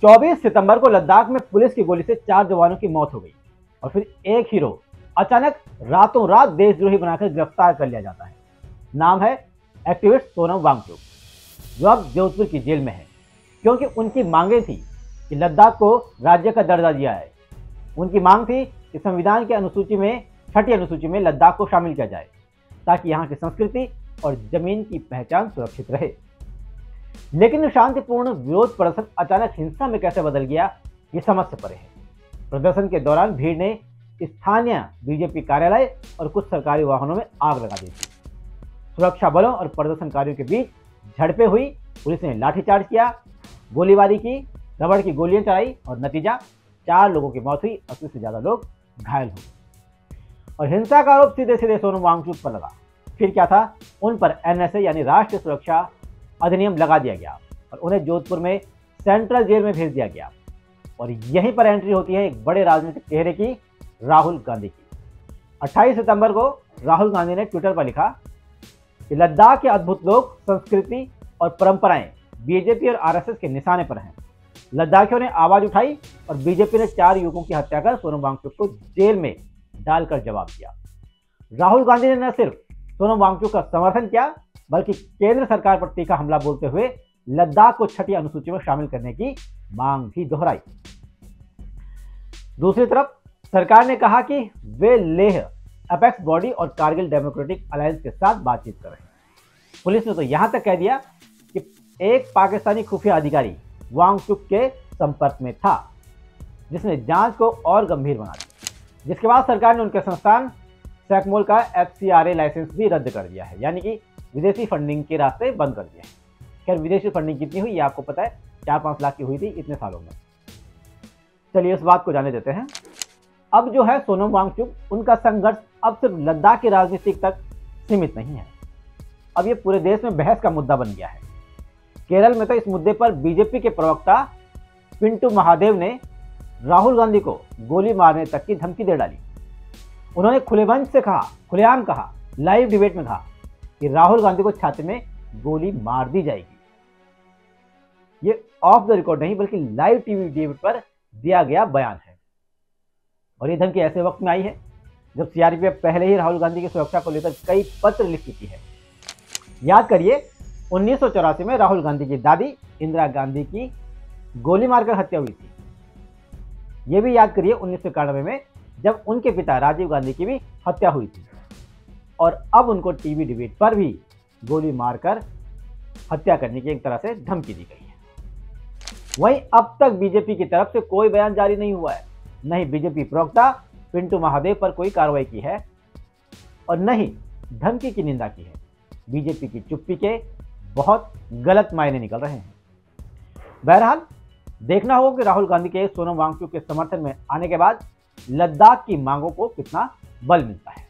24 सितंबर को लद्दाख में पुलिस की गोली से 4 जवानों की मौत हो गई और फिर एक हीरो अचानक रातों रात देशद्रोही बनाकर गिरफ्तार कर लिया जाता है। नाम है एक्टिविस्ट सोनम वांगचुक, जो अब जोधपुर की जेल में है क्योंकि उनकी मांगे थी कि लद्दाख को राज्य का दर्जा दिया है। उनकी मांग थी कि संविधान के अनुसूची में 6ठी अनुसूची में लद्दाख को शामिल किया जाए ताकि यहाँ की संस्कृति और जमीन की पहचान सुरक्षित रहे। लेकिन शांतिपूर्ण विरोध प्रदर्शन अचानक हिंसा में कैसे बदल गया, ये समझ से परे है। प्रदर्शन के दौरान भीड़ ने स्थानीय बीजेपी कार्यालय और कुछ सरकारी वाहनों में आग लगा दी थी। सुरक्षा बलों और प्रदर्शनकारियों के बीच झड़पें हुई, पुलिस ने लाठीचार्ज किया, गोलीबारी की, रबड़ की गोलियां चलाई और नतीजा 4 लोगों की मौत हुई, 80 से ज्यादा लोग घायल हो गए। और हिंसा का आरोप सीधे सीधे सोनम वांगचुक पर लगा। फिर क्या था, उन पर एनएसए यानी राष्ट्रीय सुरक्षा अधिनियम लगा दिया गया और उन्हें जोधपुर में सेंट्रल जेल में भेज दिया गया। और यहीं पर एंट्री होती है एक बड़े राजनीतिक चेहरे की, राहुल गांधी की। 28 सितंबर को राहुल गांधी ने ट्विटर पर लिखा कि लद्दाख के अद्भुत लोग, संस्कृति और परंपराएं बीजेपी और आरएसएस के निशाने पर हैं। लद्दाखियों ने आवाज उठाई और बीजेपी ने 4 युवकों की हत्या कर सोनम वांगचुक को जेल में डालकर जवाब दिया। राहुल गांधी ने न सिर्फ सोनम वांगचुक का समर्थन किया बल्कि केंद्र सरकार पर तीखा हमला बोलते हुए लद्दाख को 6ठी अनुसूची में शामिल करने की मांग भी दोहराई। दूसरी तरफ सरकार ने कहा कि वे लेह, अपेक्स बॉडी और कारगिल डेमोक्रेटिक अलायंस के साथ बातचीत कर रहे हैं। पुलिस ने तो यहां तक कह दिया कि एक पाकिस्तानी खुफिया अधिकारी वांगचुक के संपर्क में था, जिसने जांच को और गंभीर बना दिया। जिसके बाद सरकार ने उनके संस्थान सैकमोल का FCRA लाइसेंस भी रद्द कर दिया है, यानी कि विदेशी फंडिंग के रास्ते बंद कर दिए हैं। खैर, विदेशी फंडिंग कितनी हुई ये आपको पता है, 4-5 लाख की हुई थी इतने सालों में। चलिए इस बात को जाने देते हैं। अब जो है सोनम वांगचुक, उनका संघर्ष अब सिर्फ लद्दाख की राजनीति तक सीमित नहीं है, अब ये पूरे देश में बहस का मुद्दा बन गया है। केरल में तो इस मुद्दे पर बीजेपी के प्रवक्ता पिंटू महादेव ने राहुल गांधी को गोली मारने तक की धमकी दे डाली। उन्होंने खुले मंच से कहा, खुलेआम कहा, लाइव डिबेट में कहा कि राहुल गांधी को छाती में गोली मार दी जाएगी। ये ऑफ द रिकॉर्ड नहीं बल्कि लाइव टीवी डिबेट पर दिया गया बयान है। और ये धमकी ऐसे वक्त में आई है जब सीआरपीएफ पहले ही राहुल गांधी की सुरक्षा को लेकर कई पत्र लिख चुकी है। याद करिए, 1984 में राहुल गांधी की दादी इंदिरा गांधी की गोली मारकर हत्या हुई थी। यह भी याद करिए 1991 में जब उनके पिता राजीव गांधी की भी हत्या हुई थी और अब उनको टीवी डिबेट पर भी गोली मारकर हत्या करने की एक तरह से धमकी दी गई है। वहीं अब तक बीजेपी की तरफ से कोई बयान जारी नहीं हुआ है, न ही बीजेपी प्रवक्ता पिंटू महादेव पर कोई कार्रवाई की है और न ही धमकी की निंदा की है। बीजेपी की चुप्पी के बहुत गलत मायने निकल रहे हैं। बहरहाल देखना होगा कि राहुल गांधी के सोनम वांगचुक के समर्थन में आने के बाद लद्दाख की मांगों को कितना बल मिलता है।